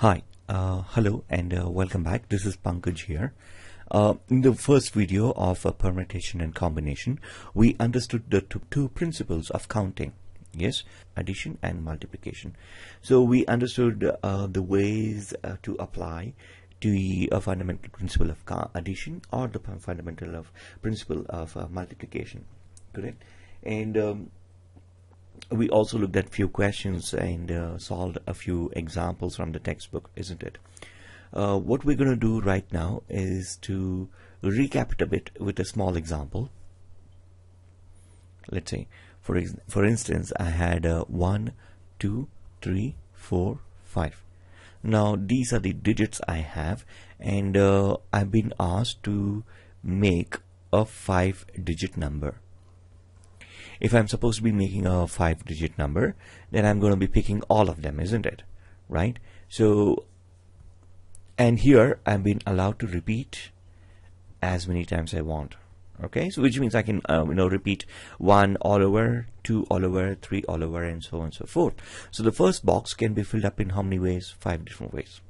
Hi, hello and welcome back. This is Pankaj here. In the first video of permutation and combination, we understood the two principles of counting. Yes, addition and multiplication. So we understood the ways to apply the fundamental principle of addition or the fundamental of principle of multiplication. Correct? And we also looked at few questions and solved a few examples from the textbook, isn't it? What we're going to do right now is to recap it a bit with a small example. Let's say, for instance, I had 1, 2, 3, 4, 5. Now these are the digits I have, and I've been asked to make a 5-digit number. If I'm supposed to be making a 5-digit number, then I'm going to be picking all of them, isn't it? Right? So, and here I've been allowed to repeat as many times I want. Okay, so which means I can repeat 1 all over, 2 all over, 3 all over, and so on and so forth. So the first box can be filled up in how many ways? 5 different ways.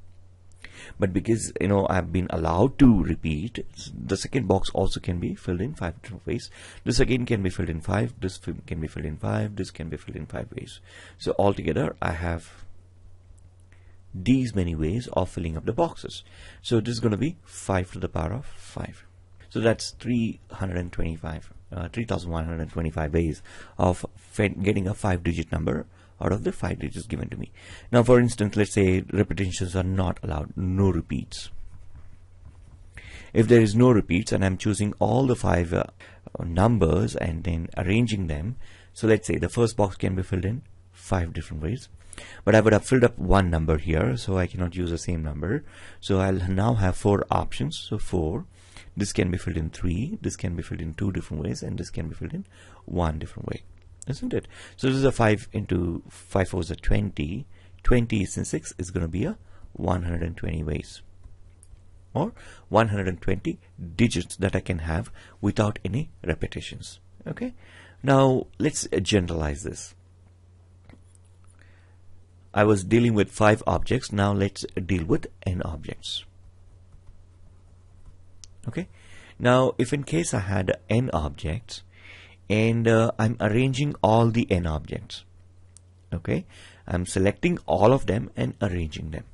But because I've been allowed to repeat, the second box also can be filled in 5 different ways. This again can be filled in 5, this can be filled in 5, this can be filled in 5 ways. So altogether I have these many ways of filling up the boxes. So this is going to be 5 to the power of 5. So that's 3,125 ways of getting a 5-digit number out of the 5 digits given to me. Now, for instance, let's say repetitions are not allowed, no repeats. If there is no repeats and I'm choosing all the 5 numbers and then arranging them, so let's say the first box can be filled in 5 different ways, but I would have filled up one number here, so I cannot use the same number. So I'll now have 4 options. So 4, this can be filled in 3, this can be filled in 2 different ways, and this can be filled in 1 different way. Isn't it? So this is a 5 into 5 4 is 20. 20 is in 6 is going to be a 120 ways, or 120 digits that I can have without any repetitions. Okay. Now let's generalize this. I was dealing with 5 objects. Now let's deal with n objects. Okay. Now if in case I had n objects, and I'm arranging all the n objects. Okay, I'm selecting all of them and arranging them,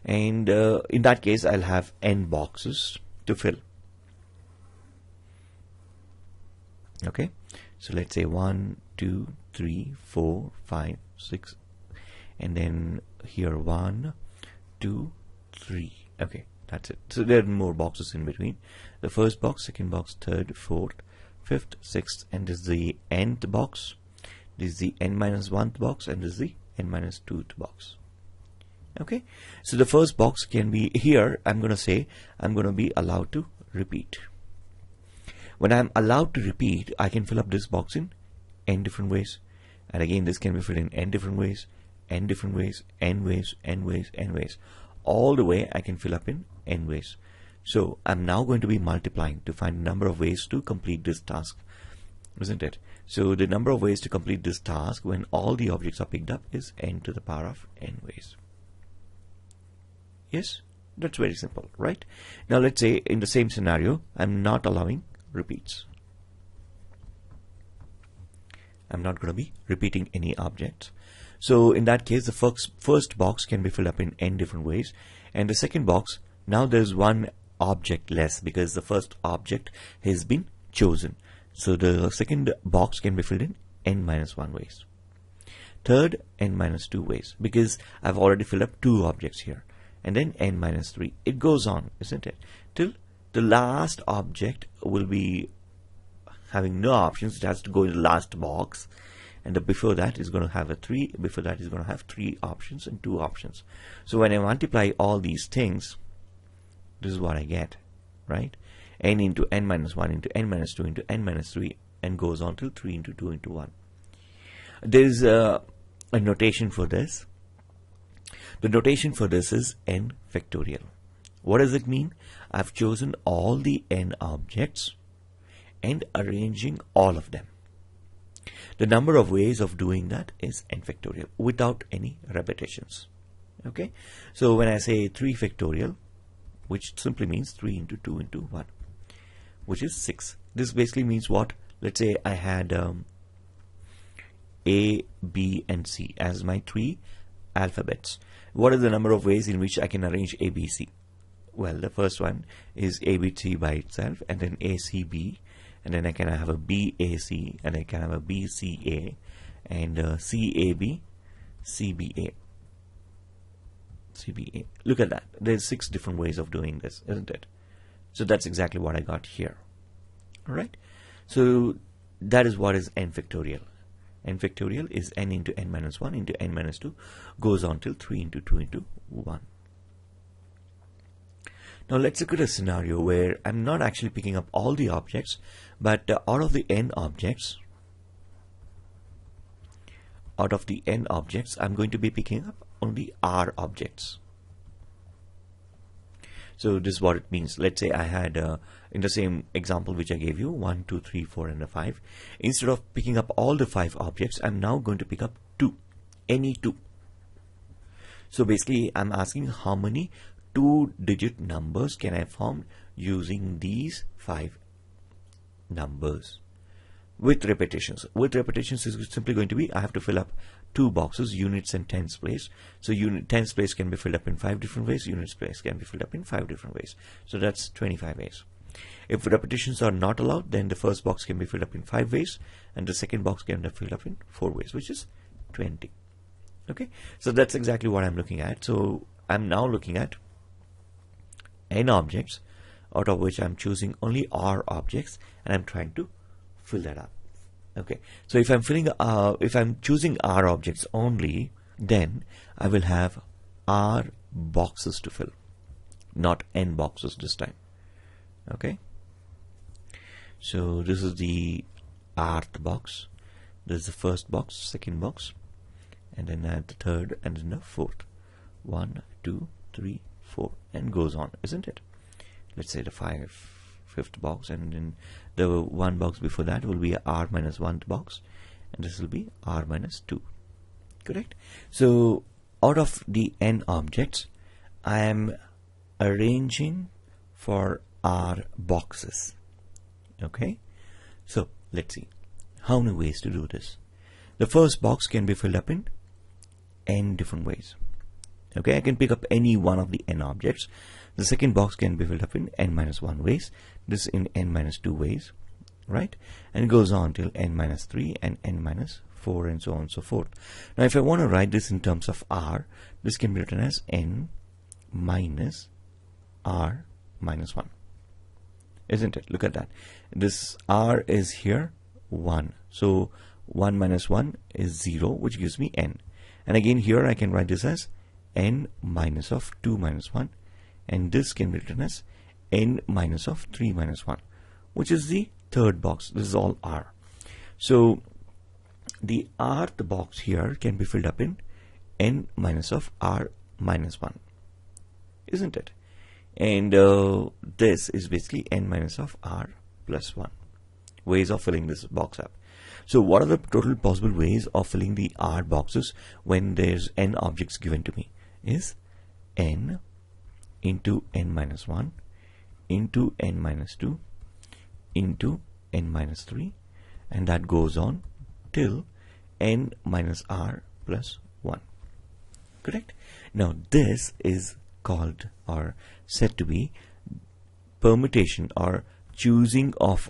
and in that case I'll have n boxes to fill. Okay, so let's say 1, 2, 3, 4, 5, 6, and then here 1, 2, 3. Okay, that's it. So there are more boxes in between. The first box, second box, third, fourth, 5th, 6th, and this is the nth box, this is the n-1th box, and this is the n-2th box. Okay, so the first box can be here. I'm going to say I'm going to be allowed to repeat. When I'm allowed to repeat, I can fill up this box in n different ways, and again this can be filled in n different ways, n different ways, n ways, n ways, n ways. All the way I can fill up in n ways. So I'm now going to be multiplying to find the number of ways to complete this task, isn't it? So the number of ways to complete this task when all the objects are picked up is n to the power of n ways. Yes, that's very simple, right? Now let's say in the same scenario, I'm not allowing repeats. I'm not going to be repeating any objects. So in that case, the first box can be filled up in n different ways, and the second box, now there's one object less because the first object has been chosen. So the second box can be filled in n-1 ways. Third, n-2 ways, because I've already filled up 2 objects here, and then n-3. It goes on, isn't it? Till the last object will be having no options. It has to go in the last box, and before that is going to have a 3. Before that is going to have 3 options and 2 options. So when I multiply all these things, this is what I get, right? N into n-1 into n-2 into n-3, and goes on till 3 into 2 into 1. There's a notation for this. The notation for this is n factorial. What does it mean? I've chosen all the n objects and arranging all of them. The number of ways of doing that is n factorial without any repetitions. Okay, so when I say 3 factorial, which simply means 3 into 2 into 1, which is 6. This basically means what? Let's say I had A, B, and C as my 3 alphabets. What are the number of ways in which I can arrange A, B, C? Well, the first one is A, B, C by itself, and then A, C, B, and then I can have a B, A, C, and I can have a B, C, A, and C, A, B, C, B, A. CBA. Look at that. There's 6 different ways of doing this, isn't it? So that's exactly what I got here. Alright. So that is what is n factorial. N factorial is n into n minus 1 into n minus 2, goes on till 3 into 2 into 1. Now let's look at a scenario where I'm not actually picking up all the objects, but out of the n objects, I'm going to be picking up only R objects. So this is what it means. Let's say I had in the same example which I gave you, 1, 2, 3, 4, and a 5. Instead of picking up all the 5 objects, I'm now going to pick up 2, any 2. So basically I'm asking how many 2-digit numbers can I form using these 5 numbers. With repetitions. With repetitions is simply going to be, I have to fill up 2 boxes, units and tens place. So tens place can be filled up in 5 different ways, units place can be filled up in 5 different ways. So that's 25 ways. If repetitions are not allowed, then the first box can be filled up in 5 ways, and the second box can be filled up in 4 ways, which is 20. Okay, so that's exactly what I'm looking at. So I'm now looking at n objects, out of which I'm choosing only R objects, and I'm trying to fill that up. Okay, so if I'm choosing R objects only, then I will have R boxes to fill, not n boxes this time. Okay, so this is the rth box, this is the first box, second box, and then add the third, and then the fourth. 1, 2, 3, 4, and goes on, isn't it? Let's say the fifth box, and then the one box before that will be a R minus 1 box, and this will be R minus 2. Correct? So out of the n objects, I am arranging for R boxes. Okay, so let's see how many ways to do this. The first box can be filled up in n different ways. Okay, I can pick up any one of the n objects. The second box can be filled up in n minus 1 ways, this in n minus 2 ways, right? And it goes on till n minus 3 and n minus 4, and so on and so forth. Now if I want to write this in terms of R, this can be written as n minus R minus 1, isn't it? Look at that. This R is here 1, so 1 minus 1 is 0, which gives me n. And again here I can write this as n minus of 2 minus 1, and this can be written as n minus of 3 minus 1, which is the third box. This is all R. So the rth box here can be filled up in n minus of R minus 1, isn't it? And this is basically n minus of R plus 1 ways of filling this box up. So what are the total possible ways of filling the R boxes when there's n objects given to me? Is n into n minus 1 into n minus 2 into n minus 3, and that goes on till n minus R plus 1. Correct? Now this is called or said to be permutation or choosing of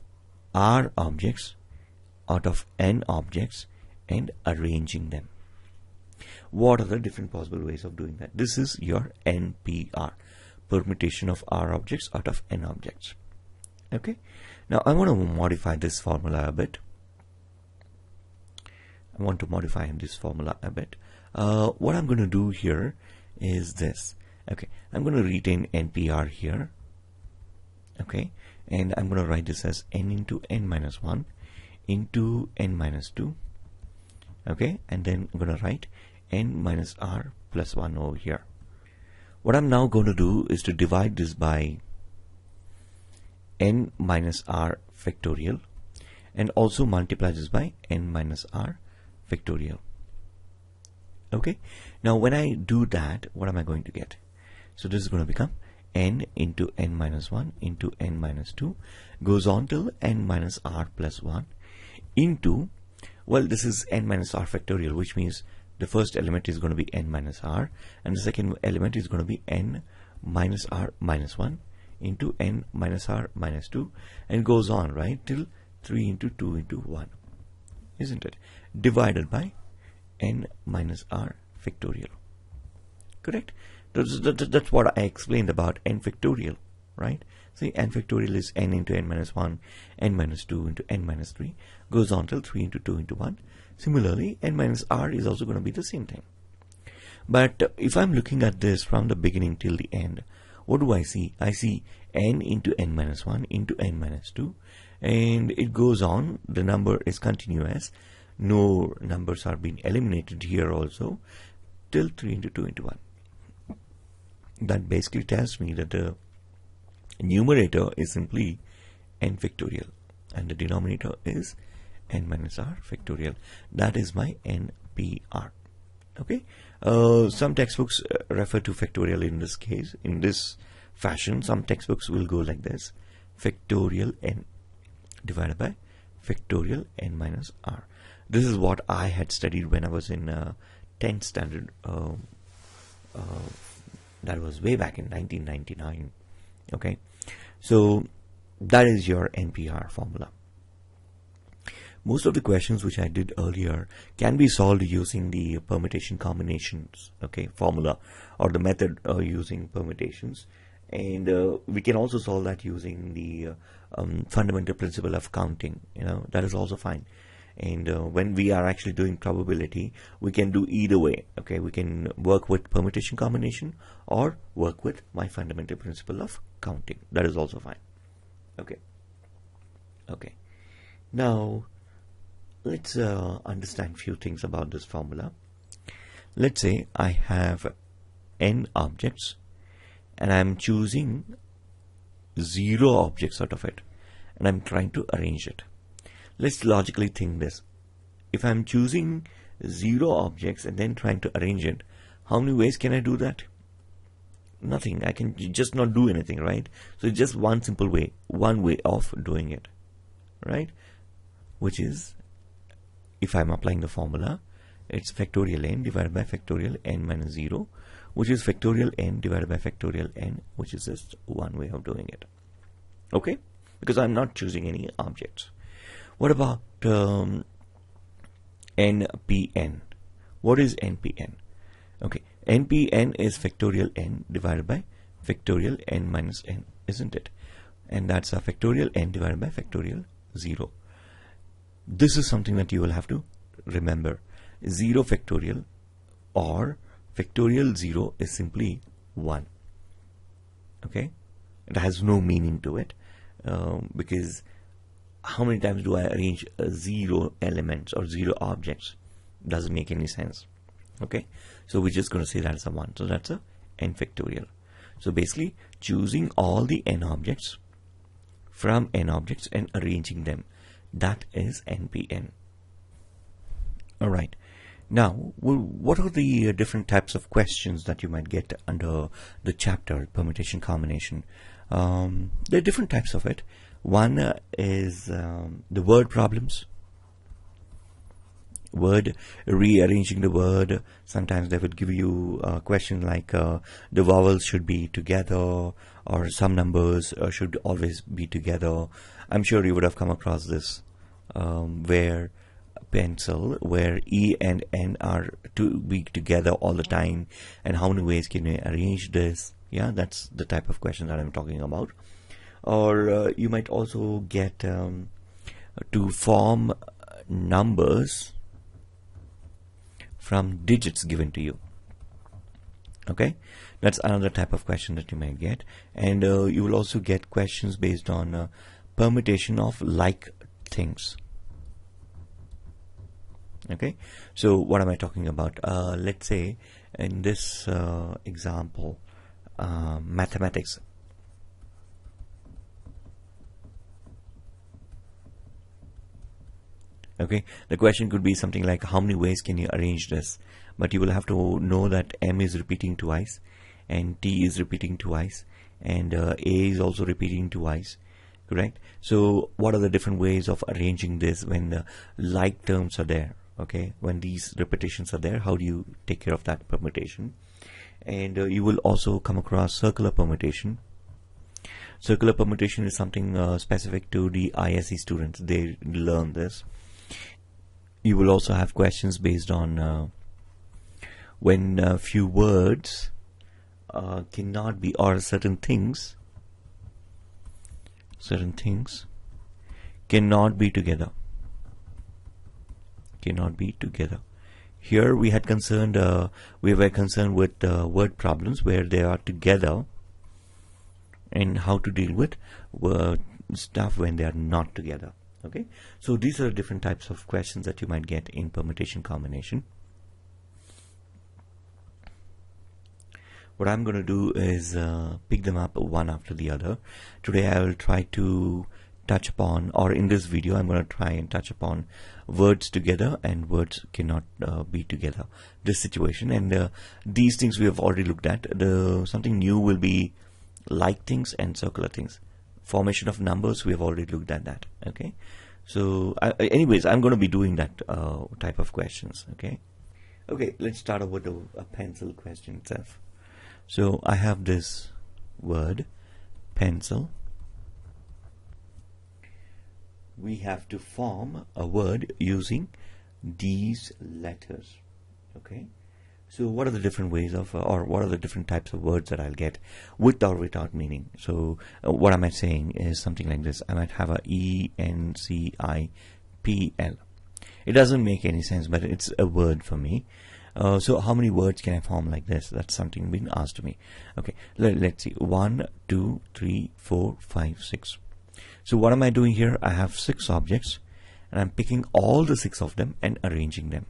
R objects out of n objects and arranging them. What are the different possible ways of doing that? This is your NPR, permutation of R objects out of n objects. Okay, now I want to modify this formula a bit. What I'm going to do here is this. Okay, I'm going to retain NPR here. Okay, and I'm going to write this as n into n minus 1 into n minus 2. Okay, and then I'm going to write n minus R plus 1 over here. What I'm now going to do is to divide this by n minus R factorial and also multiply this by n minus R factorial. Okay, now when I do that, what am I going to get? So this is going to become n into n minus 1 into n minus 2 goes on till n minus r plus 1 into, well, this is n minus r factorial, which means the first element is going to be n minus r and the second element is going to be n minus r minus 1 into n minus r minus 2, and goes on, right, till 3 into 2 into 1, isn't it, divided by n minus r factorial. Correct? That's what I explained about n factorial, right? See, n factorial is n into n minus 1, n minus 2 into n minus 3, goes on till 3 into 2 into 1. Similarly, n minus r is also going to be the same thing. But if I'm looking at this from the beginning till the end, what do I see? I see n into n minus 1 into n minus 2, and it goes on. The number is continuous. No numbers are being eliminated here also, till 3 into 2 into 1. That basically tells me that the numerator is simply n factorial and the denominator is n minus r factorial. That is my NPR. Okay, some textbooks refer to factorial in this case, in this fashion. Some textbooks will go like this: factorial n divided by factorial n minus r. This is what I had studied when I was in 10th standard. That was way back in 1999. Okay, so that is your NPR formula. Most of the questions which I did earlier can be solved using the permutation combinations, okay, formula, or the method using permutations, and we can also solve that using the fundamental principle of counting. You know, that is also fine. And when we are actually doing probability, we can do either way. Okay, we can work with permutation combination or work with my fundamental principle of counting. That is also fine. Okay. Okay. Now let's understand few things about this formula. Let's say I have n objects and I'm choosing 0 objects out of it, and I'm trying to arrange it. Let's logically think this. If I'm choosing 0 objects and then trying to arrange it, how many ways can I do that? Nothing. I can just not do anything, right? So it's just one simple way, one way of doing it, right? Which is, if I'm applying the formula, it's factorial n divided by factorial n minus 0, which is factorial n divided by factorial n, which is just one way of doing it. Okay? Because I'm not choosing any objects. What about NPN? What is NPN? Okay, NPN is factorial n divided by factorial n minus n, isn't it? And that's a factorial n divided by factorial 0. This is something that you will have to remember. 0 factorial or factorial 0 is simply 1. Okay, it has no meaning to it, because how many times do I arrange 0 elements or 0 objects? Doesn't make any sense. Okay, so we're just going to say that as a 1. So that's a n factorial. So basically choosing all the n objects from n objects and arranging them, that is NPN. Alright, now what are the different types of questions that you might get under the chapter permutation combination? There are different types of it. One is the word problems, word rearranging the word. Sometimes they would give you a question like the vowels should be together, or some numbers should always be together. I'm sure you would have come across this, where pencil, where E and N are to be together all the time, and how many ways can you arrange this? Yeah, that's the type of question that I'm talking about. Or you might also get to form numbers from digits given to you. Okay, that's another type of question that you might get. And you will also get questions based on permutation of like things. Okay, so what am I talking about? Let's say in this example, mathematics. Okay, the question could be something like, how many ways can you arrange this? but you will have to know that M is repeating twice, and T is repeating twice, and A is also repeating twice, correct? So what are the different ways of arranging this when the like terms are there? Okay, when these repetitions are there, how do you take care of that permutation? And you will also come across circular permutation. Circular permutation is something specific to the ISE students. They learn this. You will also have questions based on when few words cannot be, or certain things cannot be together. Here we were concerned with word problems where they are together, and how to deal with stuff when they are not together. Okay, so these are different types of questions that you might get in permutation combination. What I'm going to do is pick them up one after the other. Today I will try to touch upon, or in this video I'm going to try and touch upon words together and words cannot be together, this situation. And these things we have already looked at. Something new will be like things and circular things. Formation of numbers, we have already looked at that. Okay, so anyways, I'm going to be doing that type of questions. Okay, let's start off with a pencil question itself. So I have this word pencil. We have to form a word using these letters. Okay, so what are the different ways of, or what are the different types of words that I'll get with or without meaning? So what I might saying is something like this. I might have a ENCIPL. It doesn't make any sense, but it's a word for me. So how many words can I form like this? That's something being asked to me. Okay, let's see. 1, 2, 3, 4, 5, 6. So what am I doing here? I have 6 objects, and I'm picking all the 6 of them and arranging them.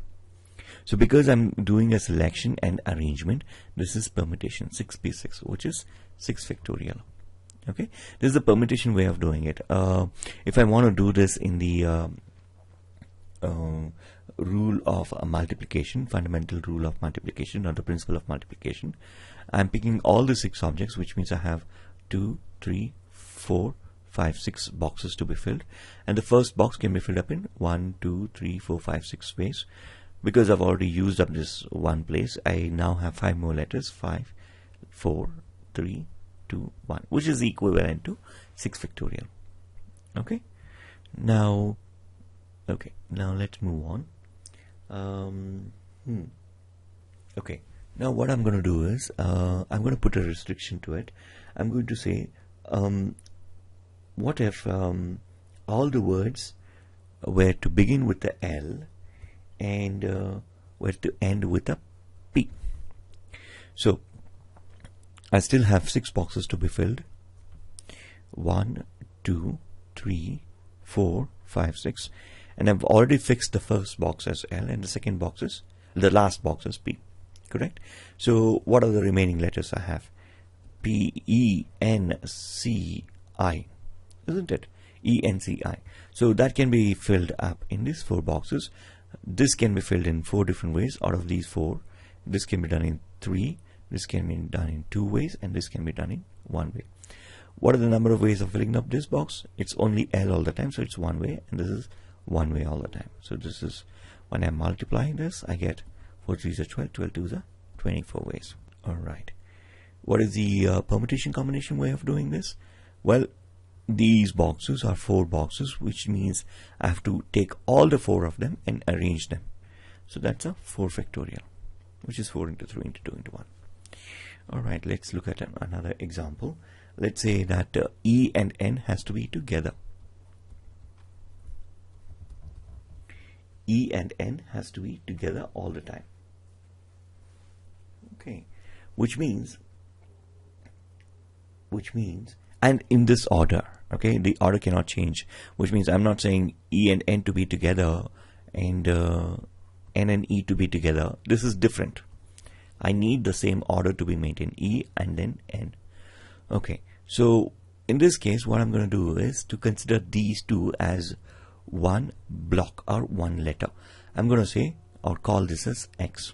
So because I'm doing a selection and arrangement, this is permutation 6p6, which is 6 factorial. Okay, this is the permutation way of doing it. If I want to do this in the rule of multiplication, fundamental rule of multiplication, or the principle of multiplication, I'm picking all the 6 objects, which means I have 2, 3, 4, 5, 6 boxes to be filled, and the first box can be filled up in 1, 2, 3, 4, 5, 6 ways. Because I've already used up this one place, I now have 5 more letters. 5, 4, 3, 2, 1, which is equivalent to 6 factorial. Okay, now let's move on. Okay, now what I'm going to do is I'm going to put a restriction to it. I'm going to say what if all the words were to begin with the L and were to end with a P? So I still have 6 boxes to be filled. 1, 2, 3, 4, 5, 6, and I've already fixed the first box as L and the second box is, the last box is P, correct? So what are the remaining letters I have? P, E, N, C, I, isn't it? E, N, C, I. So that can be filled up in these 4 boxes. This can be filled in 4 different ways. Out of these 4, this can be done in 3, this can be done in 2 ways, and this can be done in 1 way. What are the number of ways of filling up this box? It's only L all the time, so it's 1 way, and this is 1 way all the time. So this is, when I'm multiplying this, I get 4 3s are 12, 12 2s are 24 ways. Alright. What is the permutation combination way of doing this? Well, these boxes are 4 boxes, which means I have to take all the 4 of them and arrange them. So that's a 4 factorial, which is 4 into 3 into 2 into 1. Alright, let's look at another example. Let's say that E and N has to be together. E and N has to be together all the time. Okay, which means, and in this order. Okay, the order cannot change, which means I'm not saying E and N to be together and N and E to be together. This is different. I need the same order to be maintained, E and then N. Okay, so in this case, what I'm going to do is to consider these two as one block or one letter. I'm going to say or call this as X.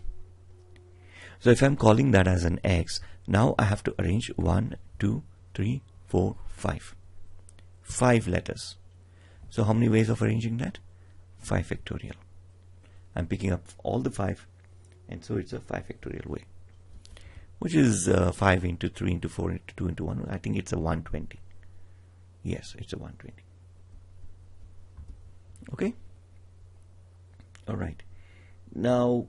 So if I'm calling that as an X, now I have to arrange 1, 2, 3, 4, 5. 5 letters. So how many ways of arranging that? 5 factorial. I'm picking up all the 5, and so it's a 5 factorial way, which is 5 into 3 into 4 into 2 into 1. I think it's a 120. Yes, it's a 120. Okay? Alright. Now,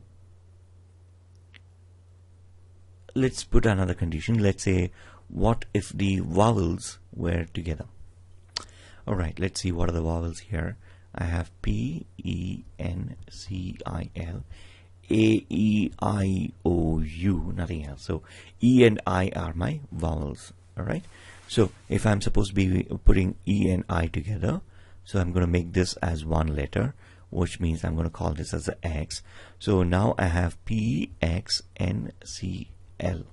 let's put another condition. Let's say, what if the vowels were together? Alright, let's see what are the vowels here. I have P, E, N, C, I, L, A, E, I, O, U, nothing else. So E and I are my vowels. Alright. So if I'm supposed to be putting E and I together, so I'm going to make this as one letter, which means I'm going to call this as a X. So now I have P, X, N, C, L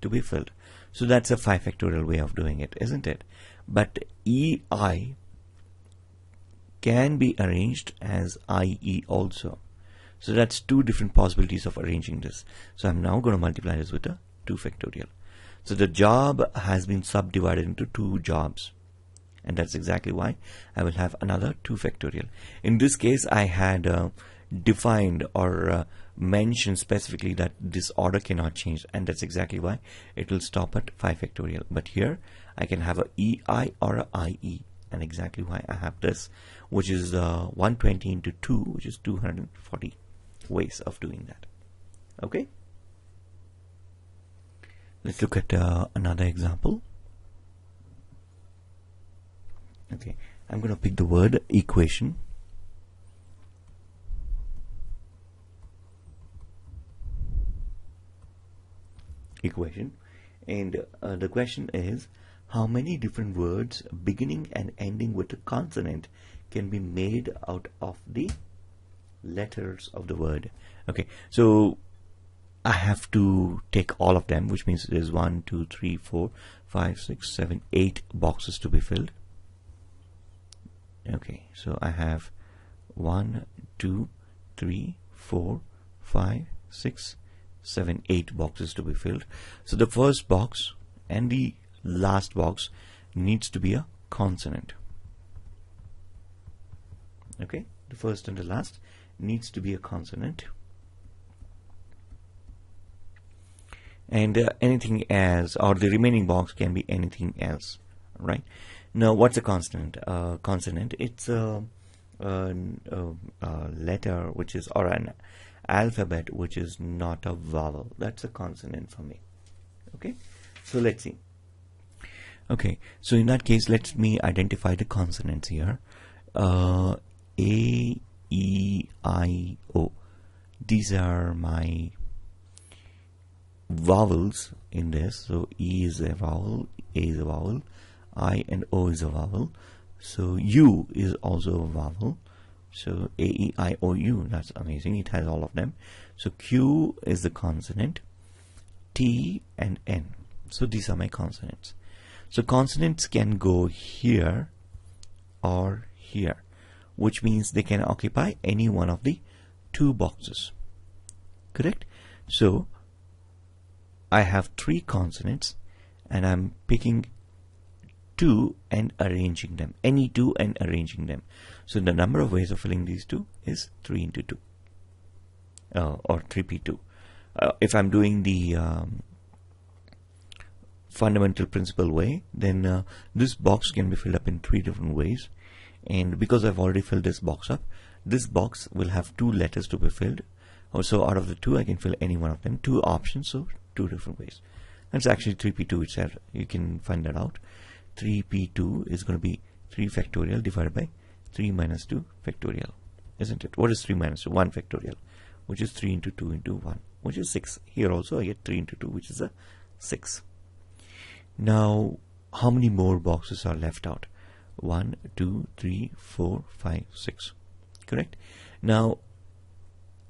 to be filled. So that's a 5 factorial way of doing it, isn't it? But E, I can be arranged as IE also. So that's 2 different possibilities of arranging this. So I'm now going to multiply this with a 2 factorial. So the job has been subdivided into 2 jobs. And that's exactly why I will have another 2 factorial. In this case, I had defined or mentioned specifically that this order cannot change. And that's exactly why it will stop at 5 factorial. But here, I can have a EI or a IE. And exactly why I have this, which is 120 into 2, which is 240 ways of doing that. Okay? Let's look at another example. Okay, I'm going to pick the word equation. Equation. And the question is, how many different words beginning and ending with a consonant can be made out of the letters of the word? Okay, so I have to take all of them, which means there's 1, 2, 3, 4, 5, 6, 7, 8 boxes to be filled. Okay, so I have 1, 2, 3, 4, 5, 6, 7, 8 boxes to be filled. So the first box and the last box needs to be a consonant. Okay, the first and the last needs to be a consonant. And anything else, or the remaining box can be anything else, right? Now, what's a consonant? Consonant, it's a letter which is, or an alphabet which is not a vowel. That's a consonant for me. Okay, so let's see. Okay, so in that case, let me identify the consonants here. A, E, I, O. These are my vowels in this. So E is a vowel, A is a vowel, I and O is a vowel. So U is also a vowel. So A, E, I, O, U. That's amazing. It has all of them. So Q is the consonant, T and N. So these are my consonants. So consonants can go here or here, which means they can occupy any one of the 2 boxes. Correct? So I have 3 consonants and I'm picking 2 and arranging them, any 2 and arranging them. So the number of ways of filling these 2 is 3 into 2 or 3p2. If I'm doing the fundamental principle way, then this box can be filled up in 3 different ways. And because I've already filled this box up, this box will have 2 letters to be filled. Also, out of the 2, I can fill any one of them. 2 options, so 2 different ways. That's actually 3p2 itself. You can find that out. 3p2 is going to be 3 factorial divided by 3 minus 2 factorial, isn't it? What is 3 minus 2? 1 factorial, which is 3 into 2 into 1, which is 6. Here also I get 3 into 2, which is a 6. Now, how many more boxes are left out? 1, 2, 3, 4, 5, 6. Correct? Now,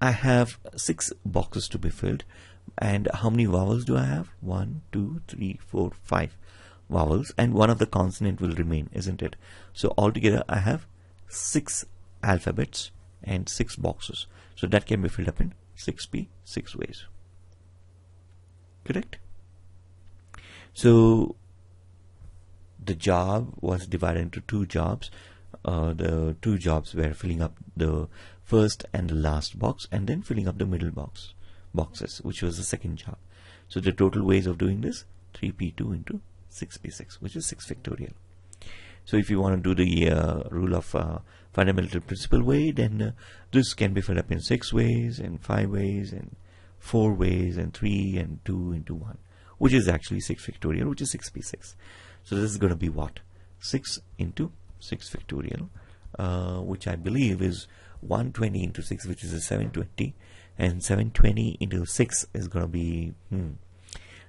I have 6 boxes to be filled. And how many vowels do I have? 1, 2, 3, 4, 5 vowels. And one of the consonant will remain, isn't it? So altogether, I have 6 alphabets and 6 boxes. So that can be filled up in 6p, 6 ways. correct? So the job was divided into two jobs. The two jobs were filling up the first and the last box, and then filling up the middle boxes, which was the second job. So the total ways of doing this, 3p2 into 6p6, which is 6 factorial. So if you want to do the rule of fundamental principle way, then this can be filled up in 6 ways, and 5 ways, and 4 ways, and 3 and 2 into 1, which is actually 6 factorial, which is 6p6. So this is going to be what? 6 into 6 factorial, which I believe is 120 into 6, which is a 720, and 720 into 6 is going to be,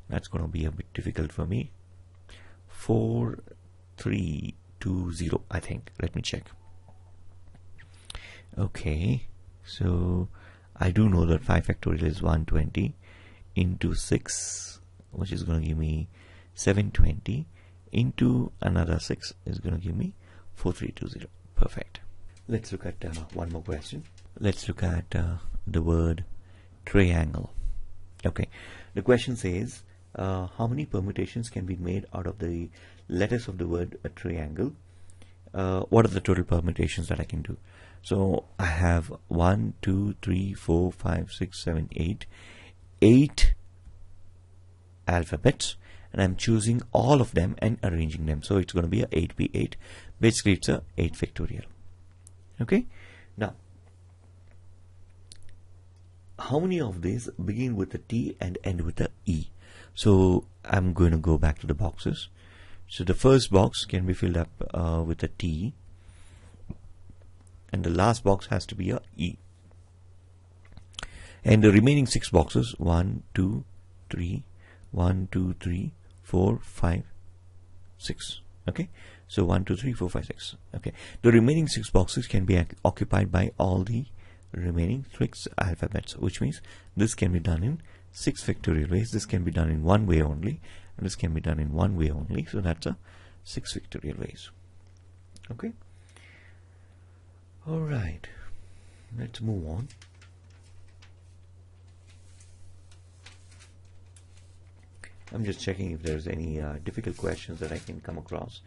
that's going to be a bit difficult for me. 4320, I think. Let me check. Okay, so I do know that 5 factorial is 120 into 6, which is going to give me 720, into another 6 is going to give me 4320. Perfect. Let's look at one more question. Let's look at the word triangle. Okay, the question says how many permutations can be made out of the letters of the word a triangle? What are the total permutations that I can do? So I have 1, 2, 3, 4, 5, 6, 7, 8 alphabets, and I'm choosing all of them and arranging them. So it's going to be a 8p8. Basically it's a 8 factorial. Okay, now how many of these begin with a T and end with a E? So I'm going to go back to the boxes. So the first box can be filled up with a T, and the last box has to be a E. And the remaining 6 boxes, 1, 2, 3, 1, 2, 3, 4, 5, 6. Okay, so 1, 2, 3, 4, 5, 6. Okay, the remaining 6 boxes can be occupied by all the remaining 6 alphabets, which means this can be done in 6 factorial ways. This can be done in one way only, and this can be done in one way only. So that's a 6 factorial ways. Okay. All right. Let's move on. I'm just checking if there's any difficult questions that I can come across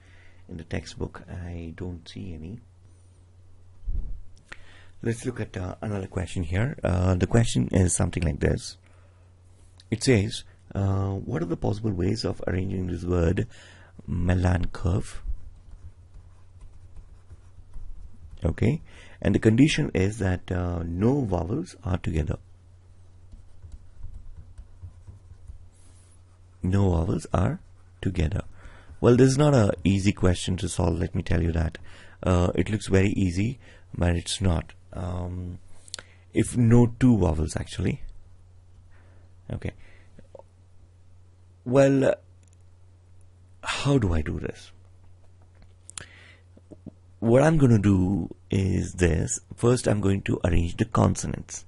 in the textbook. I don't see any. Let's look at another question here. The question is something like this. It says, what are the possible ways of arranging this word Milan curve? Okay, and the condition is that no vowels are together. No vowels are together. Well, this is not an easy question to solve, let me tell you that. It looks very easy, but it's not. If no two vowels actually. Okay. Well, how do I do this? What I'm going to do is this. First, I'm going to arrange the consonants,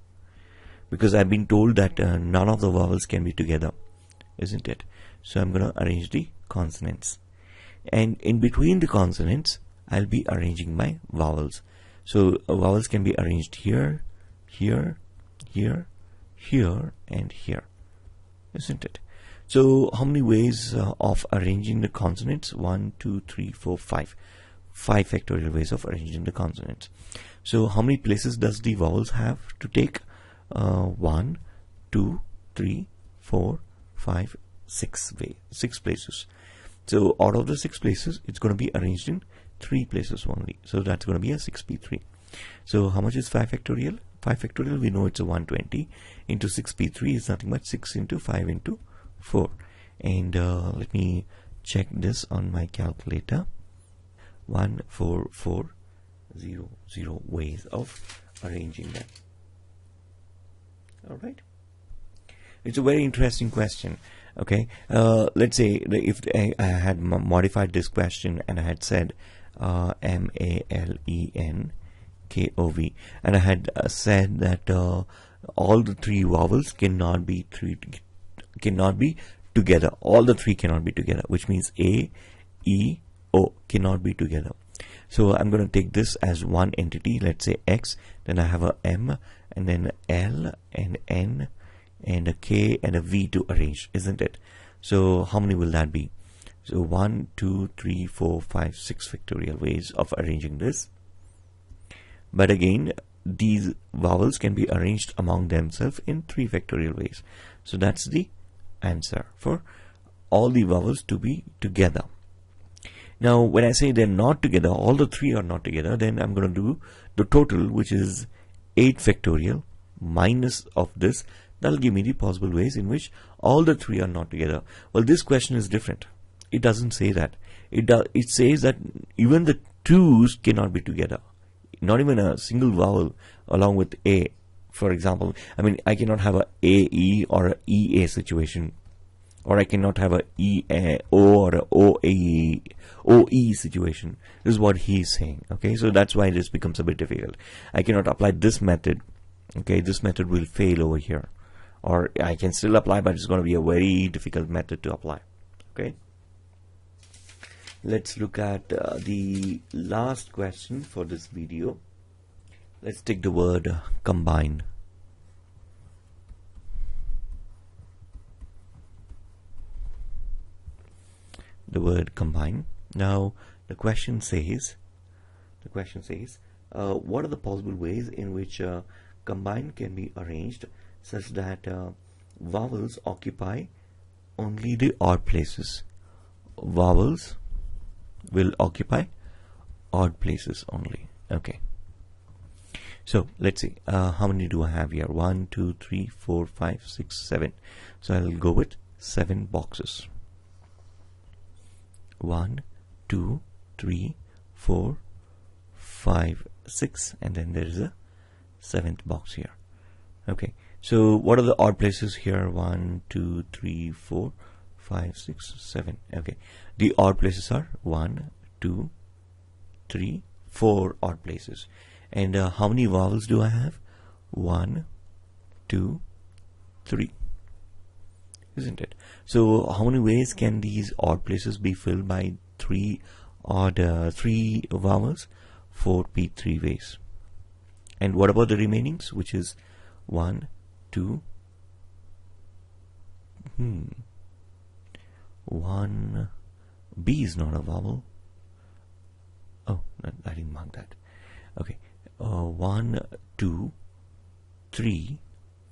because I've been told that none of the vowels can be together, isn't it? So I'm going to arrange the consonants, and in between the consonants I'll be arranging my vowels. So vowels can be arranged here, here, here, here, and here, isn't it? So how many ways of arranging the consonants? 1, 2, 3, 4, 5. 5 factorial ways of arranging the consonants. So how many places does the vowels have to take? 1, 2, 3, 4, 5, 6 places. So out of the 6 places, it's going to be arranged in 3 places only. So that's going to be a 6p3. So how much is 5 factorial? 5 factorial, we know it's a 120 into 6p3 is nothing but 6 into 5 into 4. And let me check this on my calculator. 14400 ways of arranging them. All right. It's a very interesting question. Okay, let's say if I had modified this question and I had said MALENKOV, and I had said that all the 3 vowels cannot be together. All the 3 cannot be together, which means A, E, O cannot be together. So I'm going to take this as one entity. Let's say X, then I have a M, and then L and N, and a K and a V to arrange, isn't it? So how many will that be? So 1, 2, 3, 4, 5, 6 factorial ways of arranging this. But again, these vowels can be arranged among themselves in 3 factorial ways. So that's the answer for all the vowels to be together. Now when I say they're not together, all the 3 are not together, then I'm going to do the total, which is 8 factorial minus of this. That'll give me the possible ways in which all the 3 are not together. Well, this question is different. It doesn't say that. It says that even the 2's cannot be together. Not even a single vowel along with A. For example, I mean, I cannot have a AE or a EA situation, or I cannot have a EO or a OE situation. This is what he's saying. Okay, so that's why this becomes a bit difficult. I cannot apply this method. Okay, this method will fail over here, or I can still apply, but it's going to be a very difficult method to apply. Okay, let's look at the last question for this video. Let's take the word combine. The word combine. Now the question says, what are the possible ways in which combine can be arranged such that vowels occupy only the odd places? Vowels will occupy odd places only. Okay, so let's see, how many do I have here? 1, 2, 3, 4, 5, 6, 7. So I'll go with 7 boxes. 1, 2, 3, 4, 5, 6, and then there is a 7th box here. Okay, so what are the odd places here? 1, 2, 3, 4, 5, 6, 7. Okay, the odd places are 1, 2, 3, 4 odd places. And how many vowels do I have? 1, 2, 3. Isn't it? So how many ways can these odd places be filled by 3 vowels? 4p 3 ways. And what about the remainings, which is 1, 2, 1. B is not a vowel. Oh, I didn't mark that. Okay, 1, 2, 3,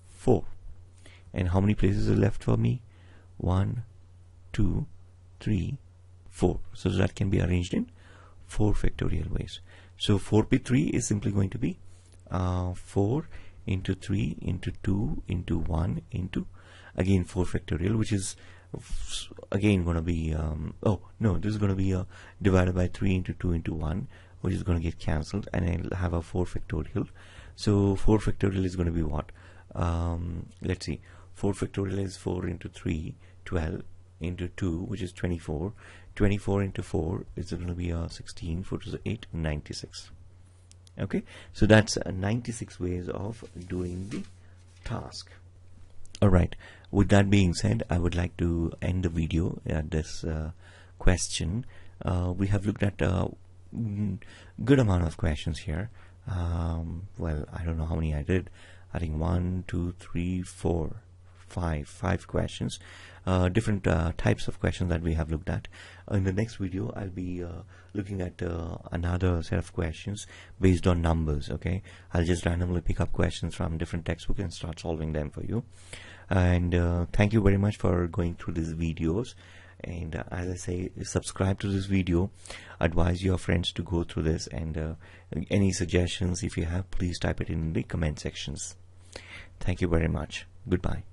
4. And how many places are left for me? 1, 2, 3, 4. So that can be arranged in 4 factorial ways. So 4p3 is simply going to be 4 into 3 into 2 into 1 into again 4 factorial, which is again going to be oh no, this is going to be divided by 3 into 2 into 1, which is going to get cancelled, and I'll have a 4 factorial. So 4 factorial is going to be what? Let's see, 4 factorial is 4 into 3, 12 into 2, which is 24. 24 into 4 is going to be 16. 4 to the 8, 96. Okay, so that's 96 ways of doing the task. Alright, with that being said, I would like to end the video at this question. We have looked at a good amount of questions here. Well, I don't know how many I did. I think 1, 2, 3, 4, 5 questions, different types of questions that we have looked at. In the next video, I'll be looking at another set of questions based on numbers. Okay, I'll just randomly pick up questions from different textbooks and start solving them for you. And thank you very much for going through these videos. And as I say, subscribe to this video, advise your friends to go through this, and any suggestions if you have, please type it in the comment sections. Thank you very much. Goodbye.